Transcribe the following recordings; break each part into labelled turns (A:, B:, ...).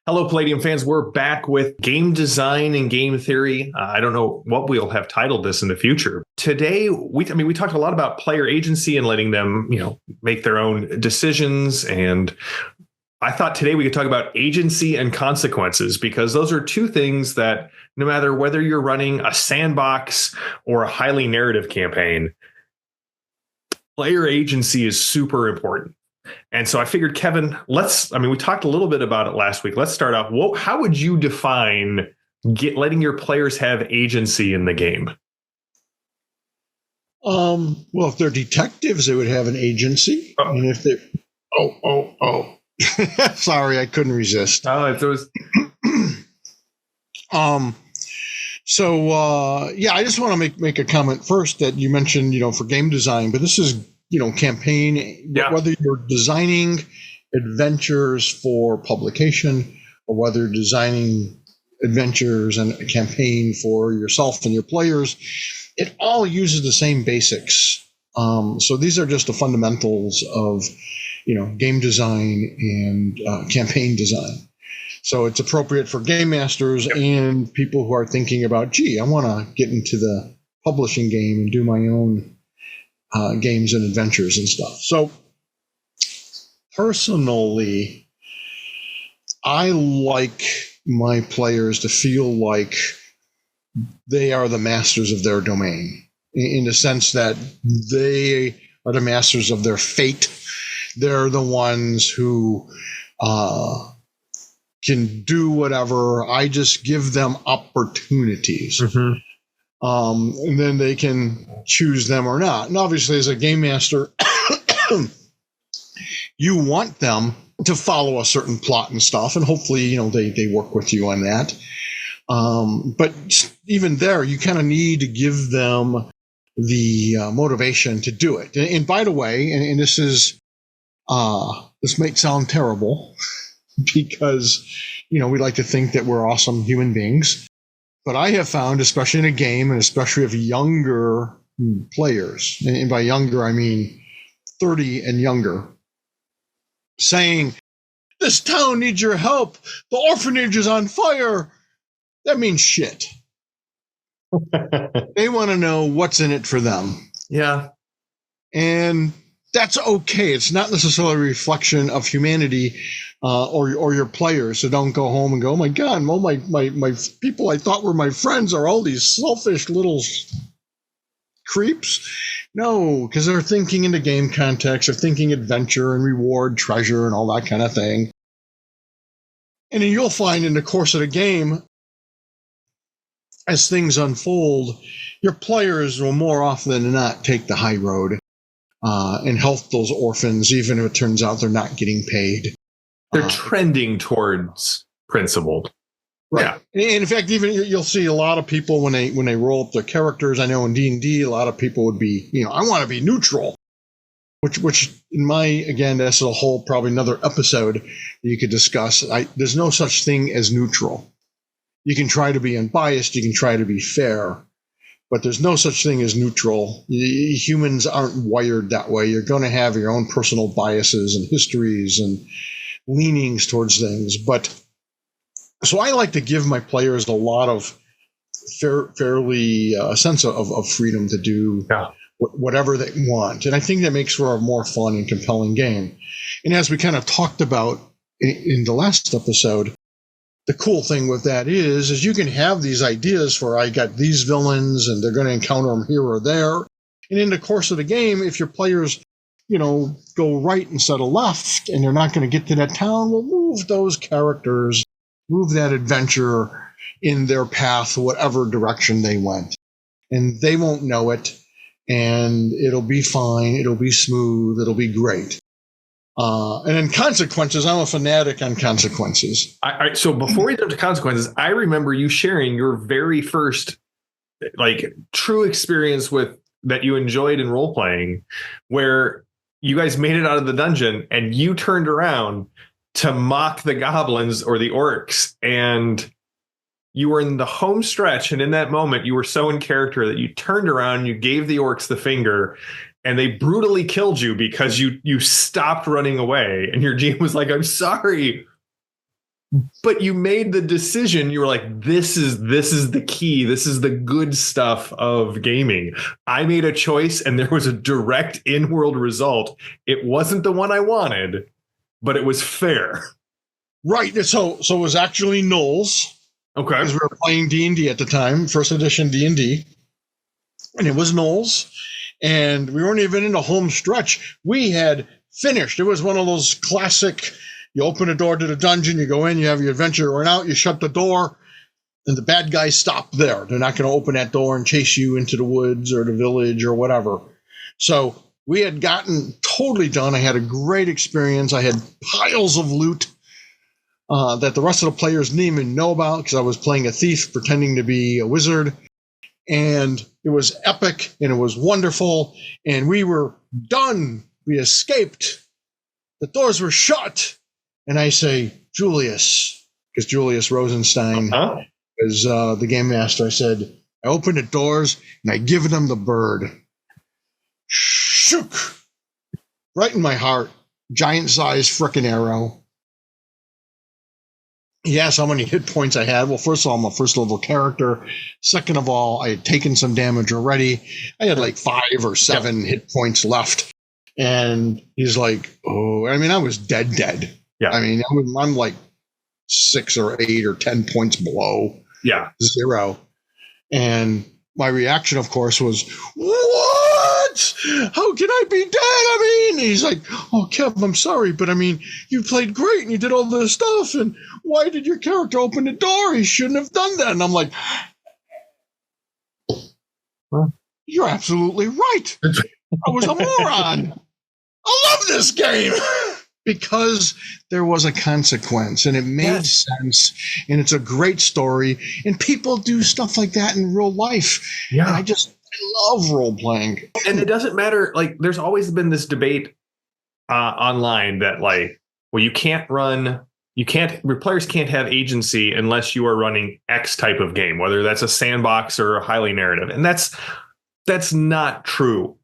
A: Hello, Palladium fans. We're back with game design and game theory. I don't know what we'll have titled this in the future. Today, we talked a lot about player agency and letting them, make their own decisions. And I thought today we could talk about agency and consequences, because those are two things that no matter whether you're running a sandbox or a highly narrative campaign, player agency is super important. And so I figured, Kevin, we talked a little bit about it last week. Let's start off. How would you define letting your players have agency in the game?
B: Well, if they're detectives, they would have an agency.
A: Oh.
B: And if they're, sorry, I couldn't resist.
A: Oh, it was.
B: I just want to make a comment first that you mentioned, for game design, but this is, campaign, whether you're designing adventures for publication or whether you're designing adventures and a campaign for yourself and your players, it all uses the same basics. So these are just the fundamentals of, game design and campaign design. So it's appropriate for game masters and people who are thinking about, I want to get into the publishing game and do my own games and adventures and stuff. So personally, I like my players to feel like they are the masters of their domain, in the sense that they are the masters of their fate. They're the ones who can do whatever. I just give them opportunities. Mm-hmm. And then they can choose them or not. And obviously, as a game master, you want them to follow a certain plot and stuff. And hopefully, they work with you on that. But even there, you kind of need to give them the motivation to do it. And by the way, and this is, this might sound terrible because, we like to think that we're awesome human beings. But I have found, especially in a game, and especially of younger players, and by younger, I mean 30 and younger, saying, this town needs your help. The orphanage is on fire. That means shit. They want to know what's in it for them.
A: Yeah. And
B: that's okay. It's not necessarily a reflection of humanity or your players. So don't go home and go, oh my God, my people I thought were my friends are all these selfish little creeps. No, because they're thinking in the game context. They're thinking adventure and reward, treasure, and all that kind of thing. And then you'll find in the course of the game, as things unfold, your players will more often than not take the high road and help those orphans, even if it turns out they're not getting paid.
A: They're trending towards principled.
B: Right. Yeah. And in fact, even you'll see a lot of people when they roll up their characters. I know in D&D, a lot of people would be, I want to be neutral, which in again, that's a whole, probably another episode that you could discuss. There's no such thing as neutral. You can try to be unbiased. You can try to be fair, but there's no such thing as neutral. Humans aren't wired that way. You're going to have your own personal biases and histories and leanings towards things. But so I like to give my players a lot of fairly sense of freedom to do whatever they want. And I think that makes for a more fun and compelling game. And as we kind of talked about in the last episode, the cool thing with that is you can have these ideas for, I got these villains and they're going to encounter them here or there. And in the course of the game, if your players, go right instead of left and they're not going to get to that town, we'll move those characters, move that adventure in their path, whatever direction they went. And they won't know it. And it'll be fine. It'll be smooth. It'll be great. And then consequences, I'm a fanatic on consequences.
A: So before we jump to consequences, I remember you sharing your very first true experience with that you enjoyed in role playing, where you guys made it out of the dungeon and you turned around to mock the goblins or the orcs, and you were in the home stretch. And in that moment, you were so in character that you turned around, you gave the orcs the finger, and they brutally killed you because you stopped running away. And your GM was like, I'm sorry. But you made the decision. You were like, this is the key. This is the good stuff of gaming. I made a choice and there was a direct in-world result. It wasn't the one I wanted, but it was fair.
B: Right. So it was actually Knowles.
A: Okay.
B: Because we were playing D&D at the time, first edition D&D. And it was Knowles. And we weren't even in the home stretch. We had finished. It was one of those classic, you open the door to the dungeon, you go in, you have your adventure, run out, you shut the door, and the bad guys stop there. They're not going to open that door and chase you into the woods or the village or whatever. So we had gotten totally done. I had a great experience. I had piles of loot that the rest of the players didn't even know about because I was playing a thief pretending to be a wizard. And it was epic and it was wonderful. And we were done. We escaped. The doors were shut. And I say, Julius, because Julius Rosenstein is the game master. I said, I opened the doors and I give them the bird. Shook. Right in my heart. Giant-sized frickin' arrow. He asked how many hit points I had. Well, first of all, I'm a first-level character. Second of all, I had taken some damage already. I had like 5 or 7 hit points left. And he's like, oh, I mean, I was dead. Yeah. I mean, I'm like 6 or 8 or 10 points below 0. And my reaction, of course, was, what? How can I be dead? I mean, he's like, oh, Kev, I'm sorry, but I mean, you played great and you did all this stuff. And why did your character open the door? He shouldn't have done that. And I'm like, you're absolutely right. I was a moron. I love this game. Because there was a consequence and it made sense and it's a great story and people do stuff like that in real life. Yeah. And I love role playing.
A: And it doesn't matter. Like there's always been this debate online that like, well, players can't have agency unless you are running X type of game, whether that's a sandbox or a highly narrative. And that's not true.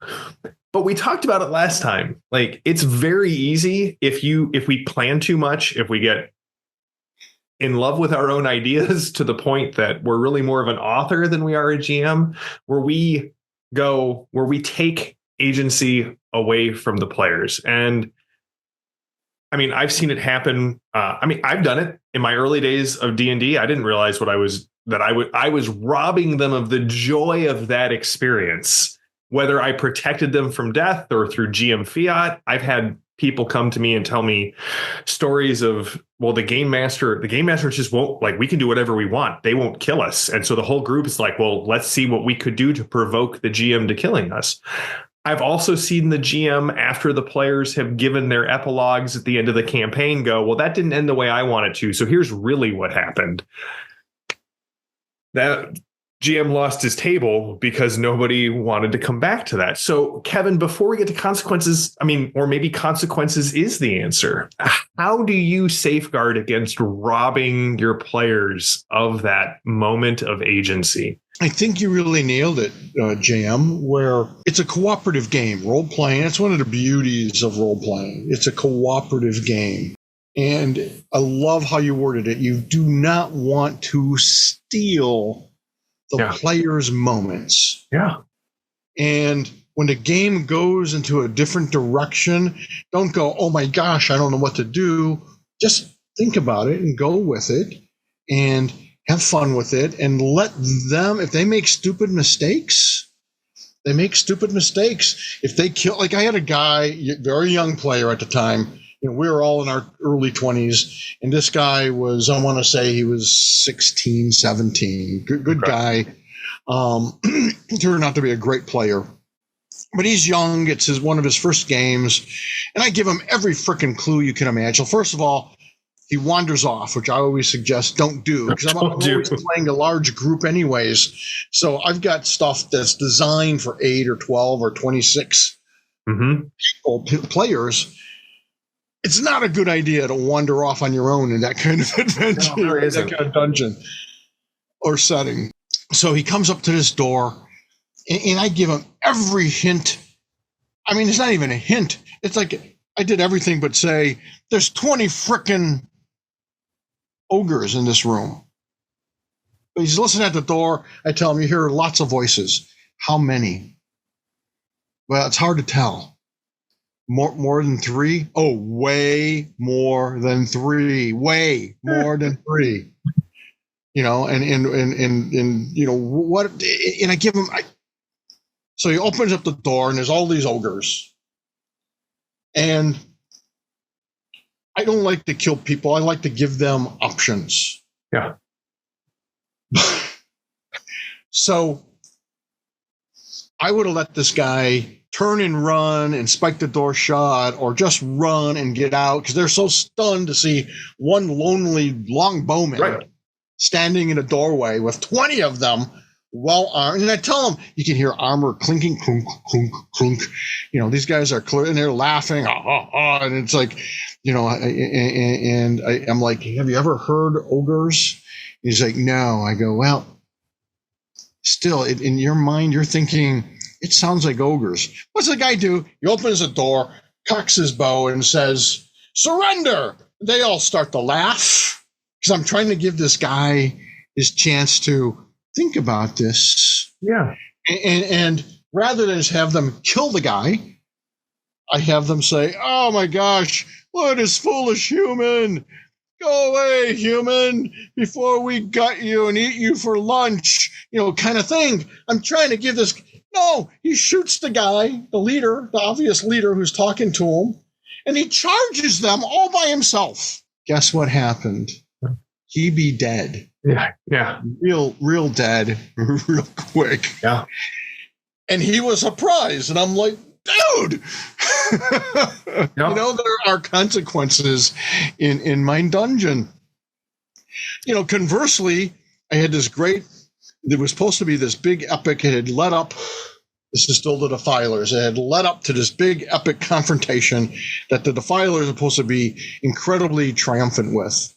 A: But we talked about it last time. Like it's very easy if we plan too much, if we get in love with our own ideas to the point that we're really more of an author than we are a GM, where we take agency away from the players. And I mean, I've seen it happen. I've done it in my early days of D&D. I didn't realize I was robbing them of the joy of that experience. Whether I protected them from death or through GM fiat, I've had people come to me and tell me stories of, well, the game master just won't, like, we can do whatever we want. They won't kill us. And so the whole group is like, well, let's see what we could do to provoke the GM to killing us. I've also seen the GM, after the players have given their epilogues at the end of the campaign, go, well, that didn't end the way I wanted to. So here's really what happened. That GM lost his table because nobody wanted to come back to that. So, Kevin, before we get to consequences, or maybe consequences is the answer. How do you safeguard against robbing your players of that moment of agency?
B: I think you really nailed it, JM, where it's a cooperative game. Role-playing, that's one of the beauties of role-playing. It's a cooperative game. And I love how you worded it. You do not want to steal the players' moments. Yeah. And when the game goes into a different direction, don't go, oh my gosh, I don't know what to do. Just think about it and go with it and have fun with it and let them, if they make stupid mistakes, they make stupid mistakes. If they kill, like I had a guy, very young player at the time, we were all in our early 20s, and this guy was, I want to say he was 16, 17. Good guy. Turned out to be a great player. But he's young. It's one of his first games. And I give him every freaking clue you can imagine. First of all, he wanders off, which I always suggest don't do, because I'm always playing a large group anyways. So I've got stuff that's designed for 8 or 12 or 26 players. It's not a good idea to wander off on your own in that kind of adventure, that kind of dungeon or setting. So he comes up to this door, and I give him every hint. I mean, it's not even a hint. It's like I did everything but say, there's 20 frickin' ogres in this room. He's listening at the door. I tell him, you hear lots of voices. How many? Well, it's hard to tell. More than 3? Oh, way more than 3. Way more than 3. You know, and you know what? And I give him. So he opens up the door, and there's all these ogres. And I don't like to kill people. I like to give them options.
A: Yeah.
B: So I would have let this guy turn and run and spike the door shut, or just run and get out, because they're so stunned to see one lonely long bowman standing in a doorway with 20 of them well armed. And I tell them, you can hear armor clinking, clunk, clunk, clunk. You know, these guys are clear, and they're laughing, and it's like, you know, I'm like, have you ever heard ogres? He's like, no. I go, well, still, in your mind, you're thinking, it sounds like ogres. What's the guy do? He opens the door, cocks his bow, and says, surrender. They all start to laugh, because I'm trying to give this guy his chance to think about this.
A: Yeah.
B: And rather than just have them kill the guy, I have them say, oh my gosh, what is foolish human? Go away, human, before we gut you and eat you for lunch, you know, kind of thing. I'm trying to give this. No, he shoots the guy, the leader, the obvious leader who's talking to him, and he charges them all by himself. Guess what happened? He be dead.
A: Yeah, yeah.
B: Real dead, real quick.
A: Yeah.
B: And he was surprised, and I'm like, dude, you know, there are consequences in my dungeon. You know, conversely, I had this great, there was supposed to be this big epic. It had led up, this is still the Defilers, it had led up to this big epic confrontation that the Defilers are supposed to be incredibly triumphant with.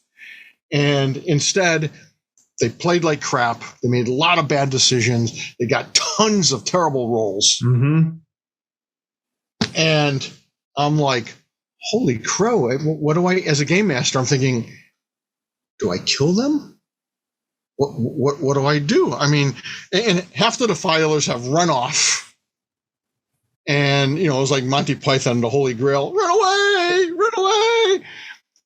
B: And instead, they played like crap. They made a lot of bad decisions. They got tons of terrible rolls.
A: Mm-hmm.
B: And I'm like, holy crow, what do I, as a game master, I'm thinking, do I kill them? What do I do? I mean, and half the Defilers have run off. And, you know, it was like Monty Python, the Holy Grail, run away, run away.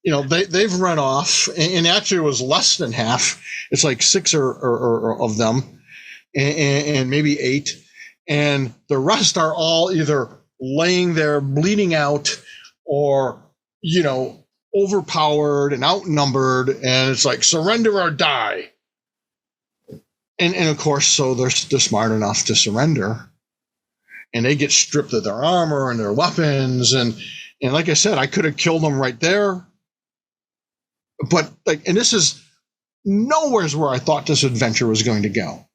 B: You know, they've run off, and actually it was less than half. It's like 6 or of them, and maybe 8. And the rest are all either laying there bleeding out, or, you know, overpowered and outnumbered, and it's like surrender or die. And of course, so they're smart enough to surrender, and they get stripped of their armor and their weapons, and like I said, I could have killed them right there, but like, and this is nowhere's where I thought this adventure was going to go.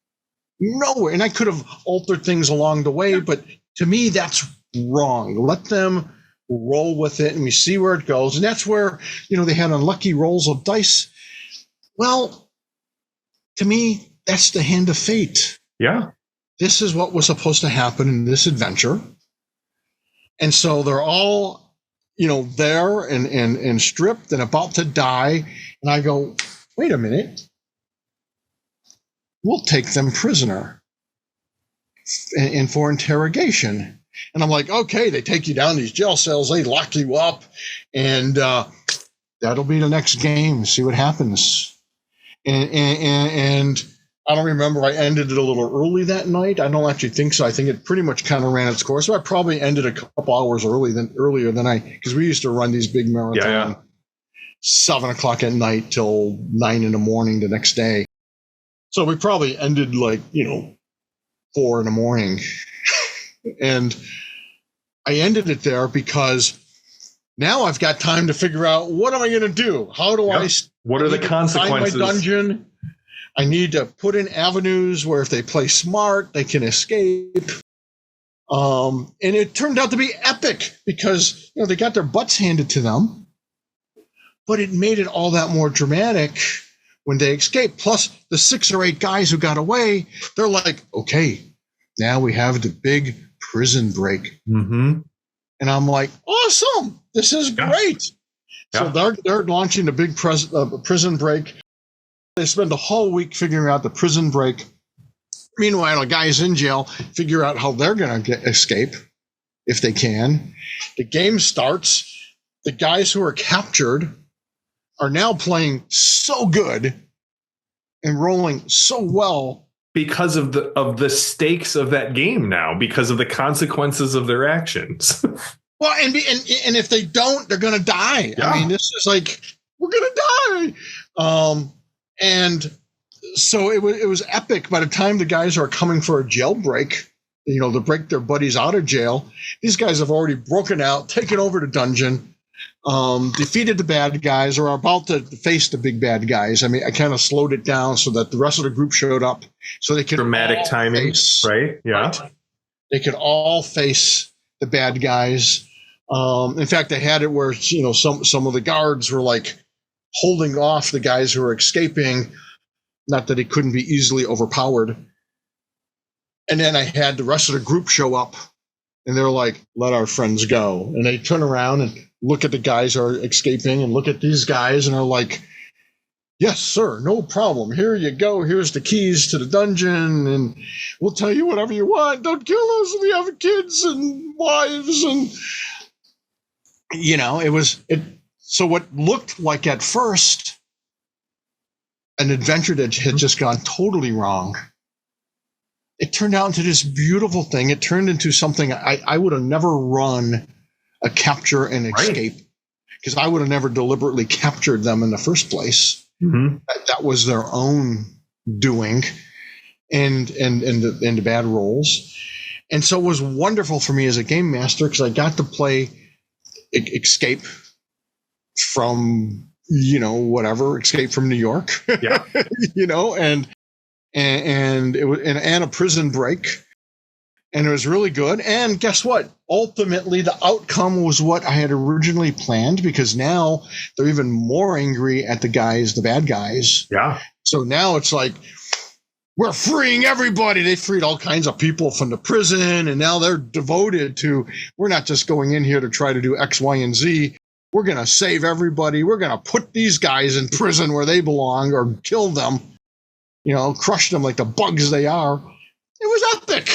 B: Nowhere, and I could have altered things along the way, but to me, that's wrong. Let them roll with it, and we see where it goes. And that's where, you know, they had unlucky rolls of dice. Well, to me, that's the hand of fate.
A: Yeah.
B: This is what was supposed to happen in this adventure. And so they're all, you know, there and stripped and about to die. And I go, wait a minute. We'll take them prisoner and for interrogation. And I'm like, okay, they take you down these jail cells, they lock you up, and that'll be the next game. See what happens. And I don't remember. I ended it a little early that night. I don't actually think so. I think it pretty much kind of ran its course. So I probably ended a couple hours earlier than because we used to run these big marathons, 7 o'clock at night till 9 in the morning the next day. So we probably ended like, 4 in the morning. And I ended it there because now I've got time to figure out, what am I going to do? How do
A: what are the consequences?
B: Find my dungeon. I need to put in avenues where if they play smart, they can escape. And it turned out to be epic because, they got their butts handed to them, but it made it all that more dramatic when they escaped. Plus the 6 or 8 guys who got away, they're like, okay, now we have the big prison break.
A: Mm-hmm.
B: And I'm like, awesome. This is great. So they're launching a big prison break. They spend a whole week figuring out the prison break. Meanwhile, the guys in jail figure out how they're going to escape if they can. The game starts. The guys who are captured are now playing so good and rolling so well
A: because of the stakes of that game now, because of the consequences of their actions.
B: Well, and if they don't, they're going to die. Yeah. I mean, this is like, we're going to die. And so it was epic. By the time the guys are coming for a jailbreak, to break their buddies out of jail, these guys have already broken out, taken over the dungeon, defeated the bad guys, or are about to face the big bad guys. I mean, I kind of slowed it down so that the rest of the group showed up so they could
A: dramatic timing, right? Yeah.
B: Right? They could all face the bad guys. In fact, they had it where, some of the guards were like holding off the guys who were escaping, not that it couldn't be easily overpowered. And then I had the rest of the group show up and they're like, let our friends go. And they turn around and look at the guys who are escaping and look at these guys and are like, yes, sir, no problem. Here you go. Here's the keys to the dungeon and we'll tell you whatever you want. Don't kill us. We have kids and wives and... So what looked like at first an adventure that had just gone totally wrong, it turned out into this beautiful thing. It turned into something I would have never run a capture and escape, because I would have never deliberately captured them in the first place. Mm-hmm. That was their own doing and the bad rolls. And so it was wonderful for me as a game master because I got to play escape from escape from New York, yeah. and it was and a prison break, and it was really good. And guess what? Ultimately, the outcome was what I had originally planned, because now they're even more angry at the bad guys.
A: Yeah.
B: So now it's like, we're freeing everybody. They freed all kinds of people from the prison, and now they're devoted to, we're not just going in here to try to do X, Y, and Z. We're going to save everybody. We're going to put these guys in prison where they belong, or kill them, crush them like the bugs they are. It was epic.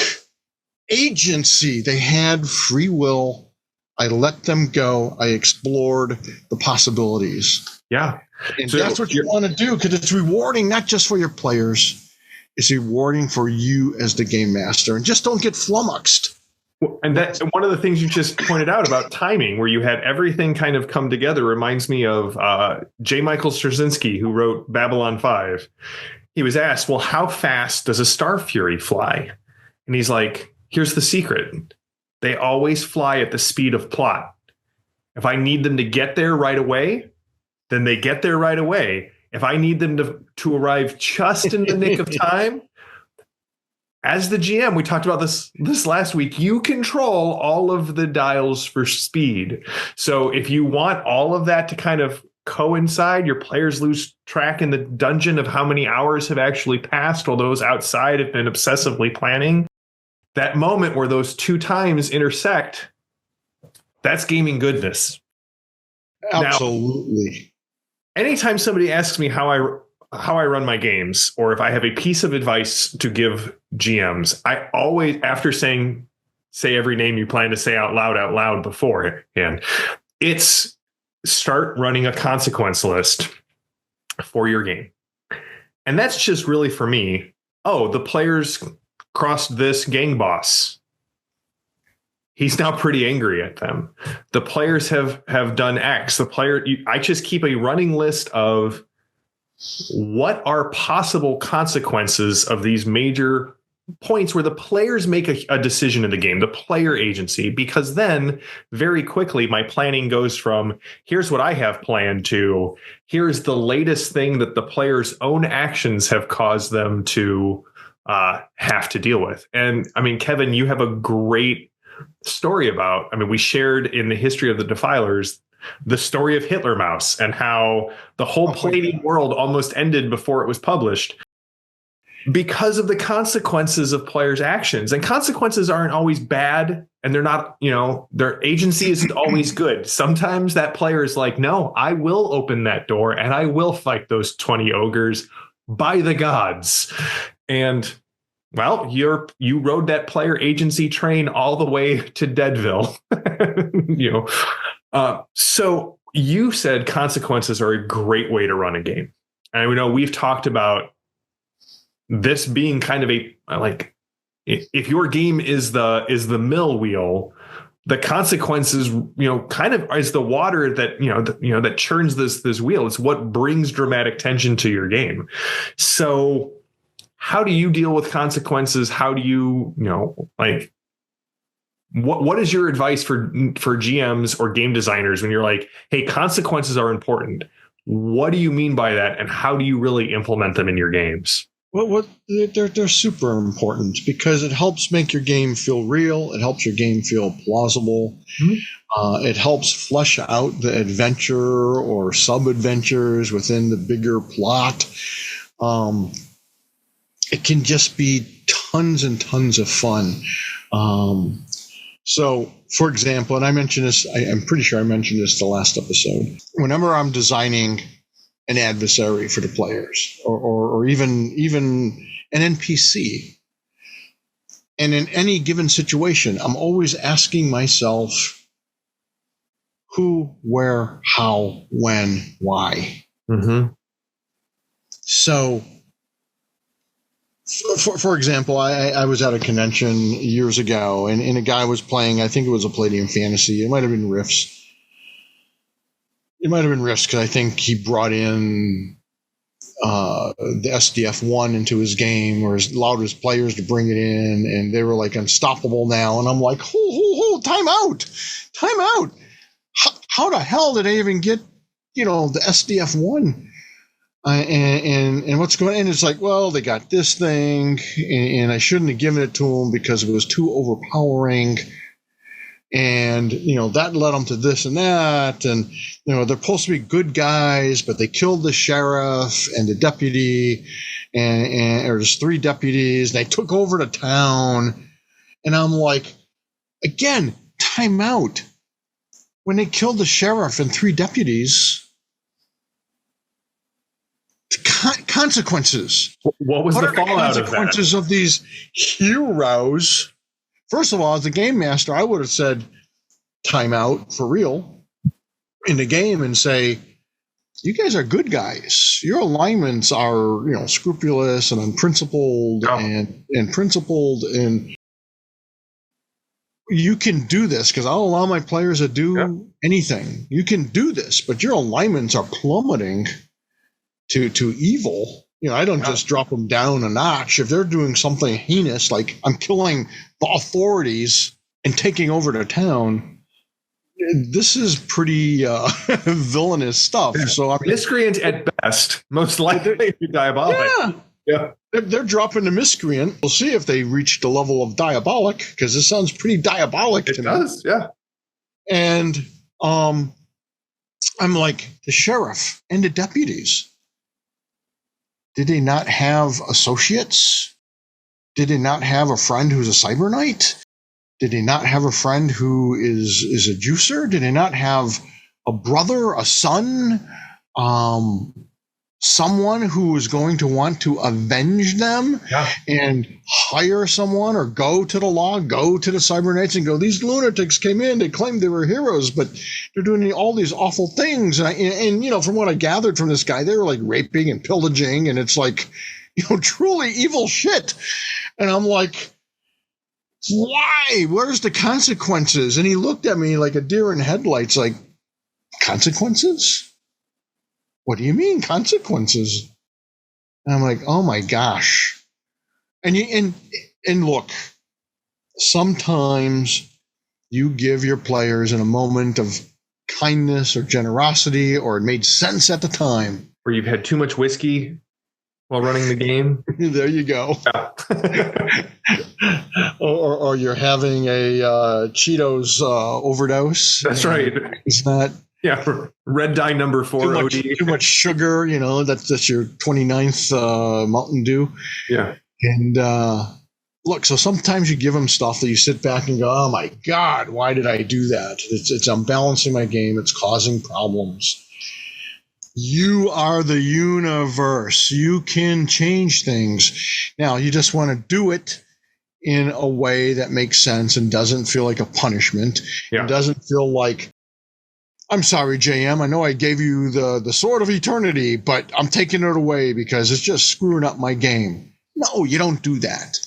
B: Agency. They had free will. I let them go. I explored the possibilities.
A: Yeah.
B: And so that's what you want to do, because it's rewarding, not just for your players. It's rewarding for you as the game master, and just don't get flummoxed.
A: And that's one of the things you just pointed out about timing, where you had everything kind of come together, reminds me of J. Michael Straczynski, who wrote Babylon 5. He was asked, well, how fast does a Star Fury fly? And he's like, here's the secret. They always fly at the speed of plot. If I need them to get there right away, then they get there right away. If I need them to arrive just in the nick of time, as the GM, we talked about this last week, you control all of the dials for speed. So if you want all of that to kind of coincide, your players lose track in the dungeon of how many hours have actually passed while those outside have been obsessively planning. That moment where those two times intersect, that's gaming goodness.
B: Absolutely.
A: Now, anytime somebody asks me how I run my games, or if I have a piece of advice to give GMs, I always, after say every name you plan to say out loud beforehand, it's start running a consequence list for your game. And that's just really for me. Oh, the players crossed this gang boss. He's now pretty angry at them. The players have done X. I just keep a running list of what are possible consequences of these major points where the players make a decision in the game, the player agency, because then very quickly my planning goes from here's what I have planned to here's the latest thing that the players' own actions have caused them to have to deal with. And I mean, Kevin, you have a great story about, we shared in the history of the Defilers the story of Hitler Mouse and how the whole Palladium world almost ended before it was published because of the consequences of players' actions. And consequences aren't always bad and they're not, their agency isn't always good. Sometimes that player is like, no, I will open that door and I will fight those 20 ogres by the gods. And well, you rode that player agency train all the way to Deadville. So you said consequences are a great way to run a game. And we know we've talked about this being kind of if your game is the mill wheel, the consequences, kind of is the water that, that churns this wheel. It's what brings dramatic tension to your game. So how do you deal with consequences? How do you, what is your advice for GMs or game designers when you're like, hey, consequences are important? What do you mean by that? And how do you really implement them in your games?
B: Well, they're super important because it helps make your game feel real. It helps your game feel plausible. Mm-hmm. It helps flesh out the adventure or sub-adventures within the bigger plot. It can just be tons and tons of fun. So, for example, and I mentioned this, I'm pretty sure I mentioned this the last episode. Whenever I'm designing an adversary for the players, or even an NPC, and in any given situation, I'm always asking myself, who, where, how, when, why.
A: Mm-hmm.
B: So, for example, I was at a convention years ago, and a guy was playing, I think it was a Palladium Fantasy. It might have been Rifts. It might have been Rifts because I think he brought in the SDF-1 into his game, or allowed his players to bring it in, and they were like unstoppable now. And I'm like, time out. How the hell did I even get, the SDF-1? And what's going on? And it's like, well, they got this thing, and I shouldn't have given it to them because it was too overpowering. And, that led them to this and that. And, they're supposed to be good guys, but they killed the sheriff and the deputy, and there's 3 deputies, and they took over the town. And I'm like, again, time out. When they killed the sheriff and 3 deputies, consequences.
A: What was the fallout of that?
B: Consequences of these heroes. First of all, as the game master, I would have said, time out for real in the game and say, you guys are good guys. Your alignments are, scrupulous and unprincipled and principled, and you can do this because I'll allow my players to do anything. You can do this, but your alignments are plummeting to evil. I don't just drop them down a notch. If they're doing something heinous, like I'm killing the authorities and taking over the town, this is pretty villainous stuff. So
A: miscreant at best, most likely diabolic. Yeah.
B: They're dropping the miscreant. We'll see if they reach the level of diabolic, because this sounds pretty diabolic to me.
A: It does, yeah.
B: And I'm like, the sheriff and the deputies, did they not have associates? Did they not have a friend who's a cyber knight? Did they not have a friend who is a juicer? Did they not have a brother, a son, someone who is going to want to avenge them and hire someone, or go to the law, go to the cyber knights and go, these lunatics came in, they claimed they were heroes, but they're doing all these awful things. And from what I gathered from this guy, they were like raping and pillaging, and it's like, truly evil shit. And I'm like, why? Where's the consequences? And he looked at me like a deer in headlights, like, consequences? What do you mean consequences? And I'm like, oh my gosh. And look, sometimes you give your players in a moment of kindness or generosity, or it made sense at the time.
A: Or you've had too much whiskey while running the game.
B: There you go. Yeah. or you're having a Cheetos overdose.
A: That's right.
B: It's not.
A: Yeah, red dye number 4 OD.
B: Too much sugar, that's your 29th Mountain Dew.
A: Yeah.
B: And look, so sometimes you give them stuff that you sit back and go, oh my God, why did I do that? It's unbalancing my game. It's causing problems. You are the universe. You can change things. Now, you just want to do it in a way that makes sense and doesn't feel like a punishment.
A: Yeah.
B: It doesn't feel like, I'm sorry, J-M, I know I gave you the Sword of Eternity, but I'm taking it away because it's just screwing up my game. No, you don't do that.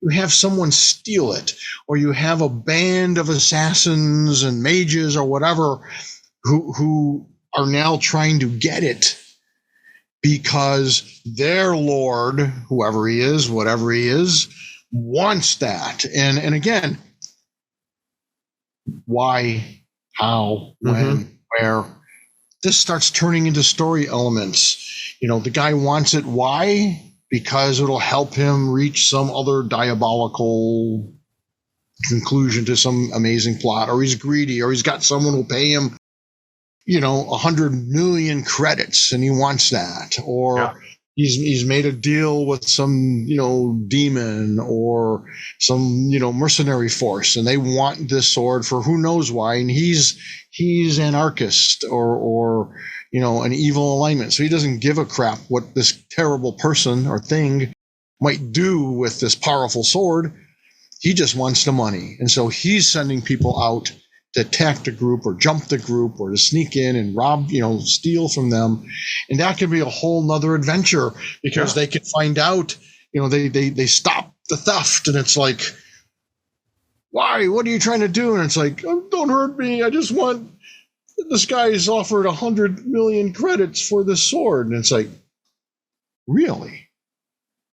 B: You have someone steal it, or you have a band of assassins and mages or whatever who are now trying to get it because their lord, whoever he is, whatever he is, wants that. And again, why, how, when, where? This starts turning into story elements. You know, the guy wants it. Why? Because it'll help him reach some other diabolical conclusion to some amazing plot, or he's greedy, or he's got someone who'll pay him, 100 million credits and he wants that, or he's made a deal with some, demon or some, mercenary force, and they want this sword for who knows why, and he's anarchist or an evil alignment. So he doesn't give a crap what this terrible person or thing might do with this powerful sword. He just wants the money. And so he's sending people out to attack the group or jump the group or to sneak in and rob, steal from them. And that can be a whole nother adventure because they can find out, they stop the theft, and it's like, why? What are you trying to do? And it's like, oh, don't hurt me. I just want, this guy is offered 100 million credits for this sword. And it's like, really?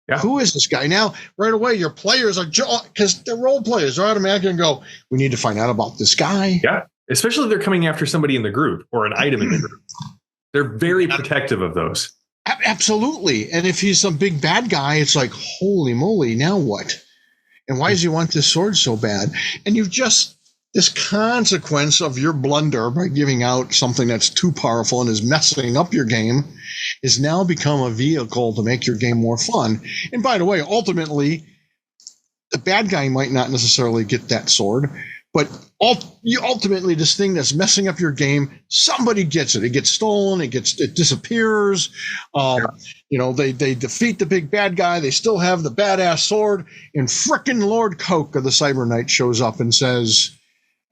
B: Yeah. Who is this guy? Now, right away, your players are, because they're role players, they're automatically going to go, we need to find out about this guy.
A: Yeah. Especially if they're coming after somebody in the group or an item in the group. They're very protective of those.
B: Absolutely. And if he's some big bad guy, it's like, holy moly, now what? And why does he want this sword so bad? And you've just, this consequence of your blunder by giving out something that's too powerful and is messing up your game is now become a vehicle to make your game more fun. And by the way, ultimately, the bad guy might not necessarily get that sword, but ultimately this thing that's messing up your game, somebody gets it. It gets stolen. It disappears. They defeat the big bad guy. They still have the badass sword, and frickin' Lord Coke of the Cyber Knight shows up and says,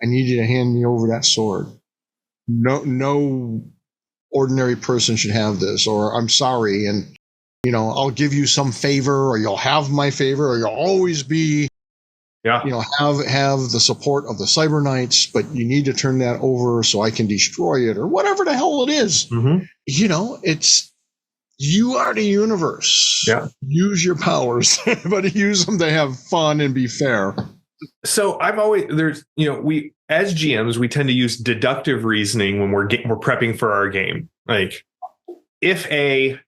B: I need you to hand me over that sword. No ordinary person should have this, or I'm sorry, and I'll give you some favor, or you'll have my favor, or you'll always be, have the support of the Cyber Knights, but you need to turn that over so I can destroy it, or whatever the hell it is. It's, you are the universe. Yeah. Use your powers, but use them to have fun and be fair.
A: So we as GMs, we tend to use deductive reasoning when we're prepping for our game. Like, if A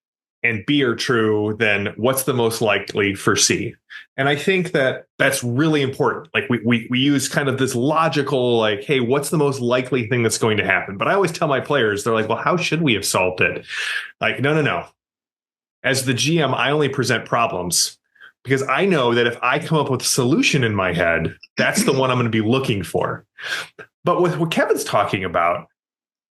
A: and B are true, then what's the most likely for C? And I think that's really important. Like, we use kind of this logical, like, hey, what's the most likely thing that's going to happen? But I always tell my players, they're like, well, how should we have solved it? Like, no. As the GM, I only present problems, because I know that if I come up with a solution in my head, that's the one I'm going to be looking for. But with what Kevin's talking about,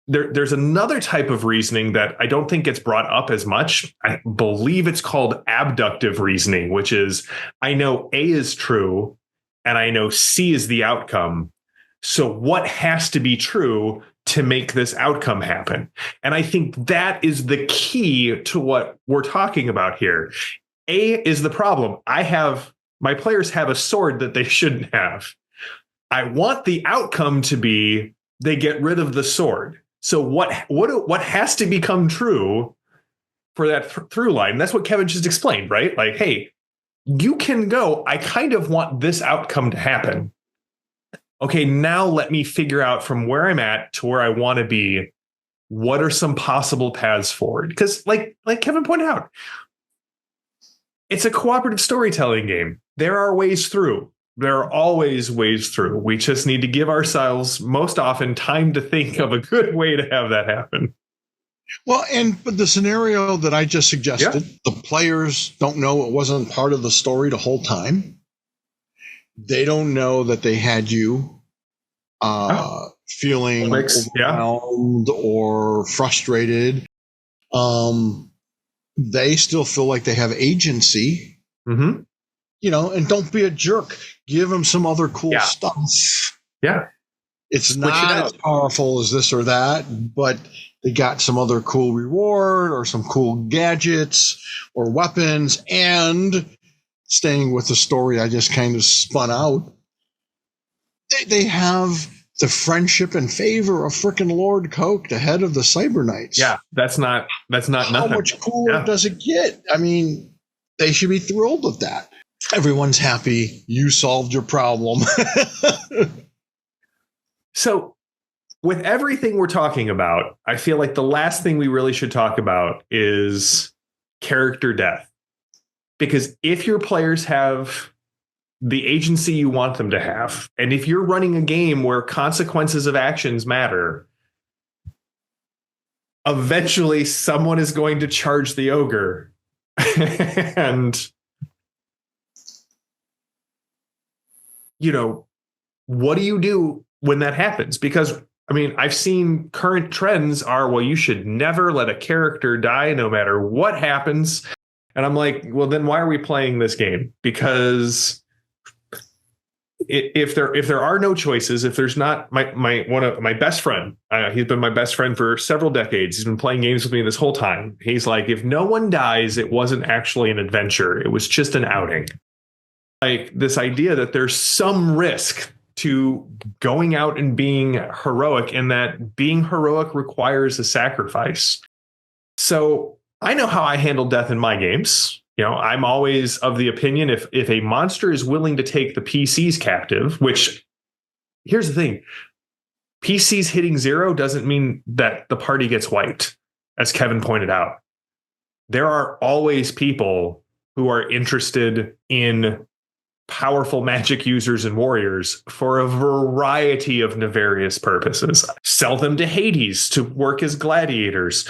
A: there's another type of reasoning that I don't think gets brought up as much. I believe it's called abductive reasoning, which is, I know A is true and I know C is the outcome. So what has to be true to make this outcome happen? And I think that is the key to what we're talking about here. A is the problem. My players have a sword that they shouldn't have. I want the outcome to be they get rid of the sword. So what has to become true for that through line? And that's what Kevin just explained, right? Like, hey, you can go, I kind of want this outcome to happen. Okay, now let me figure out from where I'm at to where I want to be, what are some possible paths forward? Because like Kevin pointed out, it's a cooperative storytelling game. There are ways through. There are always ways through. We just need to give ourselves most often time to think of a good way to have that happen.
B: Well, but the scenario that I just suggested, the players don't know it wasn't part of the story the whole time. They don't know that they had you feeling overwhelmed or frustrated. They still feel like they have agency.
A: Mm-hmm.
B: And don't be a jerk. Give them some other cool stuff.
A: Yeah.
B: It's not as powerful as this or that, but they got some other cool reward or some cool gadgets or weapons. And staying with the story I just kind of spun out, they have the friendship and favor of frickin' Lord Coke, the head of the Cyber Knights.
A: Yeah, that's not nothing.
B: How much cooler does it get? I mean, they should be thrilled with that. Everyone's happy. You solved your problem.
A: So with everything we're talking about, I feel like the last thing we really should talk about is character death. Because if your players have the agency you want them to have, and if you're running a game where consequences of actions matter, eventually someone is going to charge the ogre. And, what do you do when that happens? Because, I've seen current trends are, well, you should never let a character die no matter what happens. And I'm like, well, then why are we playing this game? Because if there are no choices, if there's not my best friend, he's been my best friend for several decades. He's been playing games with me this whole time. He's like, if no one dies, it wasn't actually an adventure. It was just an outing. Like this idea that there's some risk to going out and being heroic, and that being heroic requires a sacrifice. So I know how I handle death in my games. I'm always of the opinion if a monster is willing to take the PCs captive, which here's the thing, PCs hitting 0 doesn't mean that the party gets wiped, as Kevin pointed out. There are always people who are interested in powerful magic users and warriors for a variety of nefarious purposes. Sell them to Hades to work as gladiators.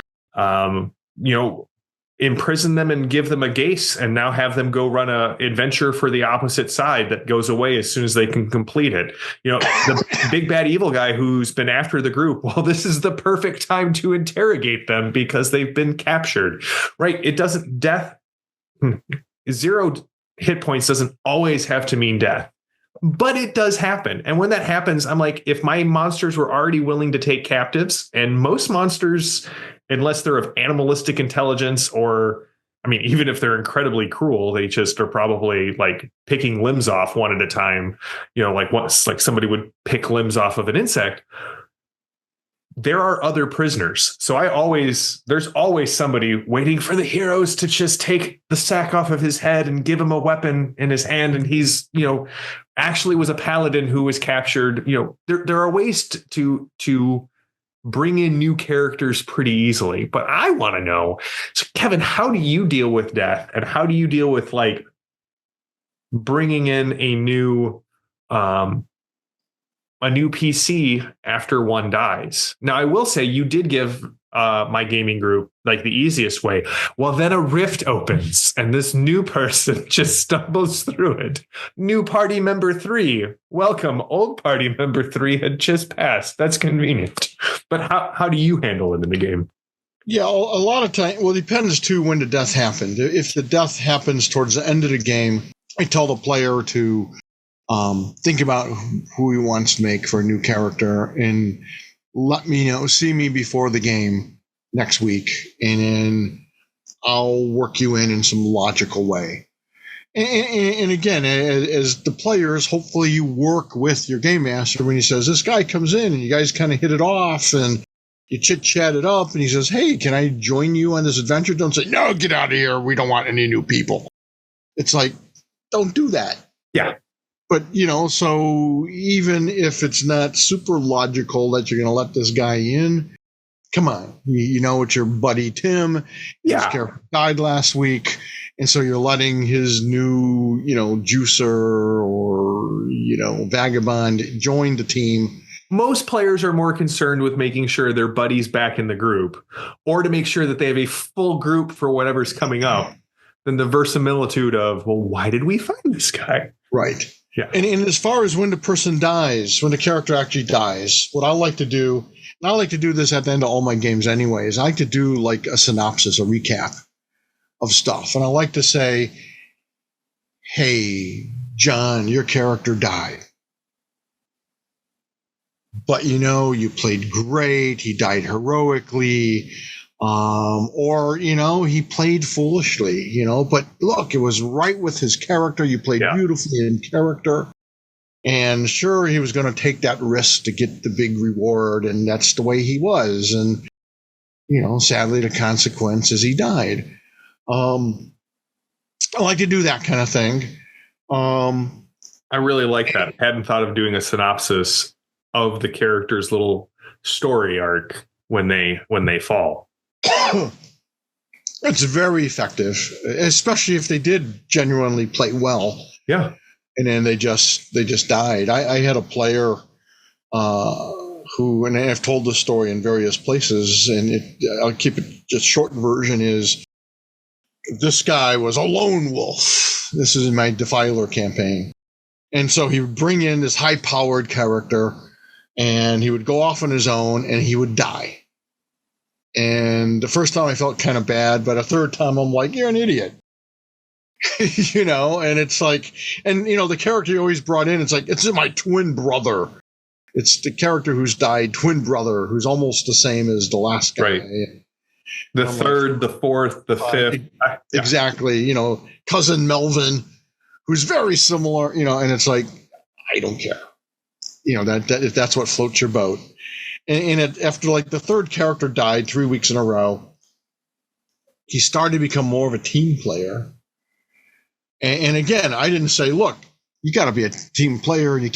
A: Imprison them and give them a gaze and now have them go run a adventure for the opposite side that goes away as soon as they can complete it. The big bad evil guy who's been after the group. Well, this is the perfect time to interrogate them because they've been captured, right? It doesn't death. 0 hit points doesn't always have to mean death, but it does happen. And when that happens, I'm like, if my monsters were already willing to take captives, and most monsters, unless they're of animalistic intelligence, or, even if they're incredibly cruel, they just are probably like picking limbs off one at a time, like somebody would pick limbs off of an insect. There are other prisoners. So there's always somebody waiting for the heroes to just take the sack off of his head and give him a weapon in his hand. And he's, actually was a paladin who was captured. There are ways to bring in new characters pretty easily. But I want to know, so Kevin, how do you deal with death, and how do you deal with like bringing in a new PC after one dies? Now, I will say you did give my gaming group like the easiest way. Well, then a rift opens and this new person just stumbles through it. New party member 3. Welcome. Old party member 3 had just passed. That's convenient. But how do you handle it in the game?
B: Yeah, a lot of time. Well, it depends too when the death happened. If the death happens towards the end of the game, I tell the player to think about who he wants to make for a new character and let me know, see me before the game next week, and then I'll work you in some logical way. And again, as the players, hopefully you work with your game master when he says, this guy comes in and you guys kind of hit it off and you chit-chat it up, and he says, hey, can I join you on this adventure? Don't say, no, get out of here. We don't want any new people. It's like, don't do that.
A: Yeah.
B: But, so even if it's not super logical that you're going to let this guy in, come on. It's your buddy Tim.
A: Yeah.
B: His character died last week. And so you're letting his new, juicer or, vagabond join the team.
A: Most players are more concerned with making sure their buddy's back in the group, or to make sure that they have a full group for whatever's coming up, than the verisimilitude of, well, why did we find this guy?
B: Right.
A: Yeah.
B: And as far as when the person dies, when the character actually dies, what I like to do, and I like to do this at the end of all my games anyways, I like to do like a synopsis, a recap of stuff. And I like to say, hey, John, your character died. But, you played great. He died heroically. Or, he played foolishly, but look, it was right with his character. You played beautifully in character. And sure, he was going to take that risk to get the big reward. And that's the way he was. And, sadly, the consequence is he died. I like to do that kind of thing.
A: I really like that. Hadn't thought of doing a synopsis of the character's little story arc when they fall.
B: It's very effective, especially if they did genuinely play well.
A: Yeah.
B: And then they just died. I had a player who, and I've told this story in various places, and I'll keep it just short version is this guy was a lone wolf. This is in my Defiler campaign. And so he would bring in this high-powered character, and he would go off on his own, and he would die. And the first time I felt kind of bad, but a third time I'm like, you're an idiot. And it's like, and, the character you always brought in, it's like, it's my twin brother. It's the character who's died, twin brother, who's almost the same as the last guy.
A: Right. The third, the fourth, the fifth.
B: Exactly. Cousin Melvin, who's very similar, and it's like, I don't care. That if that's what floats your boat. And after like the third character died 3 weeks in a row, he started to become more of a team player. And again, I didn't say, look, you got to be a team player. You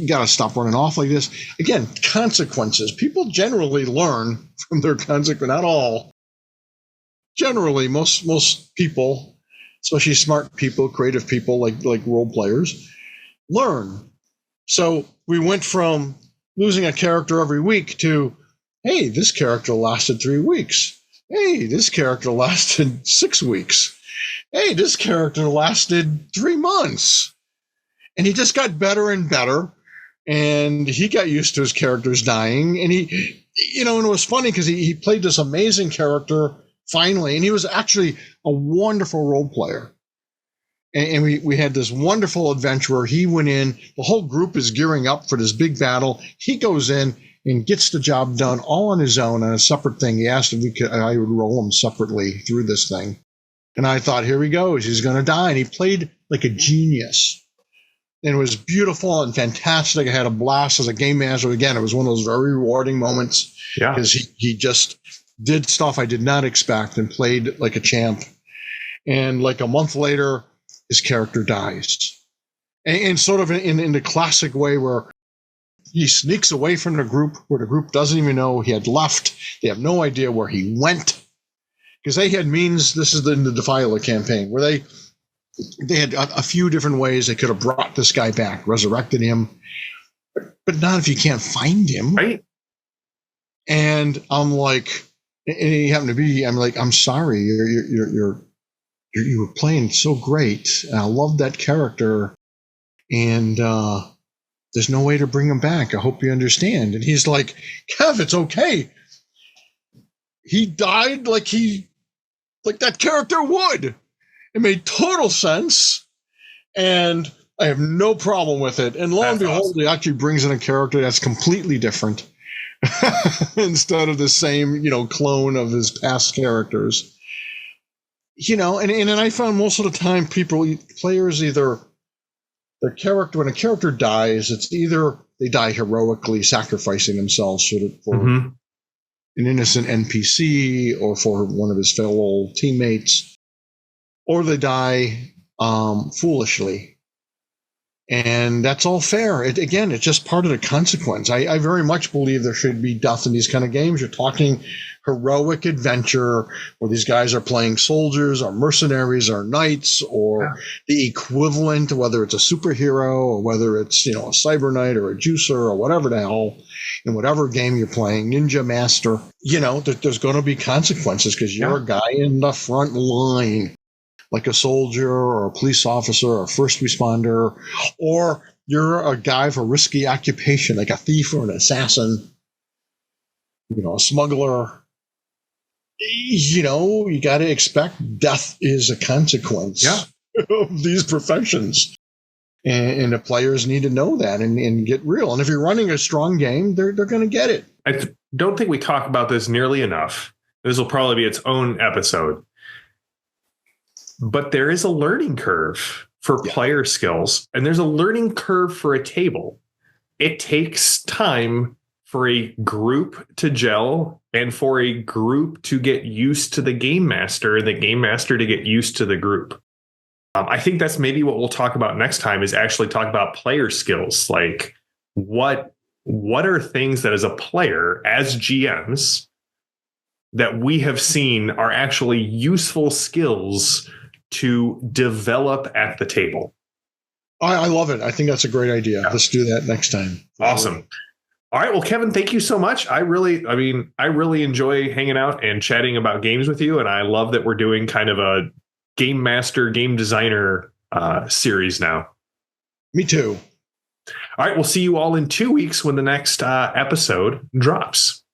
B: got to stop running off like this. Again, consequences. People generally learn from their consequences. Not all. Generally, most people, especially smart people, creative people like role players, learn. So we went from losing a character every week to, hey, this character lasted 3 weeks. Hey, this character lasted 6 weeks. Hey, this character lasted 3 months. And he just got better and better. And he got used to his characters dying. And he, and it was funny because he played this amazing character finally. And he was actually a wonderful role player. And we had this wonderful adventure where he went in. The whole group is gearing up for this big battle. He goes in and gets the job done all on his own on a separate thing. He asked if I would roll him separately through this thing. And I thought, here he goes. He's going to die. And he played like a genius. And it was beautiful and fantastic. I had a blast as a game master. Again, it was one of those very rewarding moments.
A: Yeah.
B: Because he just did stuff I did not expect and played like a champ. And like a month later, his character dies. And sort of in the classic way where he sneaks away from the group, where the group doesn't even know he had left. They have no idea where he went. Because they had means, this is in the Defiler campaign, where they had a few different ways they could have brought this guy back, resurrected him, but not if you can't find him.
A: Right.
B: And I'm like, and he happened to be, I'm like, I'm sorry, you were playing so great. And I love that character. And there's no way to bring him back. I hope you understand. And he's like, Kev, it's okay. He died like that character would. It made total sense. And I have no problem with it. And lo and behold, awesome. He actually brings in a character that's completely different instead of the same, clone of his past characters. And I found most of the time players either when a character dies, it's either they die heroically, sacrificing themselves for an innocent NPC or for one of his fellow teammates, or they die foolishly. And that's all fair. It's just part of the consequence. I very much believe there should be death in these kind of games. You're talking heroic adventure where these guys are playing soldiers or mercenaries or knights or the equivalent, whether it's a superhero or whether it's, a cyber knight or a juicer or whatever the hell, in whatever game you're playing, Ninja Master, there's going to be consequences because you're a guy in the front line. like a soldier or a police officer or a first responder, or you're a guy for risky occupation, like a thief or an assassin, a smuggler. You got to expect death is a consequence of these professions. And the players need to know that and get real. And if you're running a strong game, they're going to get it.
A: I don't think we talk about this nearly enough. This will probably be its own episode. But there is a learning curve for player skills, and there's a learning curve for a table. It takes time for a group to gel and for a group to get used to the game master and the game master to get used to the group. I think that's maybe what we'll talk about next time, is actually talk about player skills. Like what are things that as a player, as GMs, that we have seen are actually useful skills to develop at the table.
B: I love it. I think that's a great idea. Yeah. Let's do that next time.
A: Awesome. All right. Well, Kevin, thank you so much. I really enjoy hanging out and chatting about games with you. And I love that we're doing kind of a game master, game designer series now.
B: Me too.
A: All right. We'll see you all in 2 weeks when the next episode drops.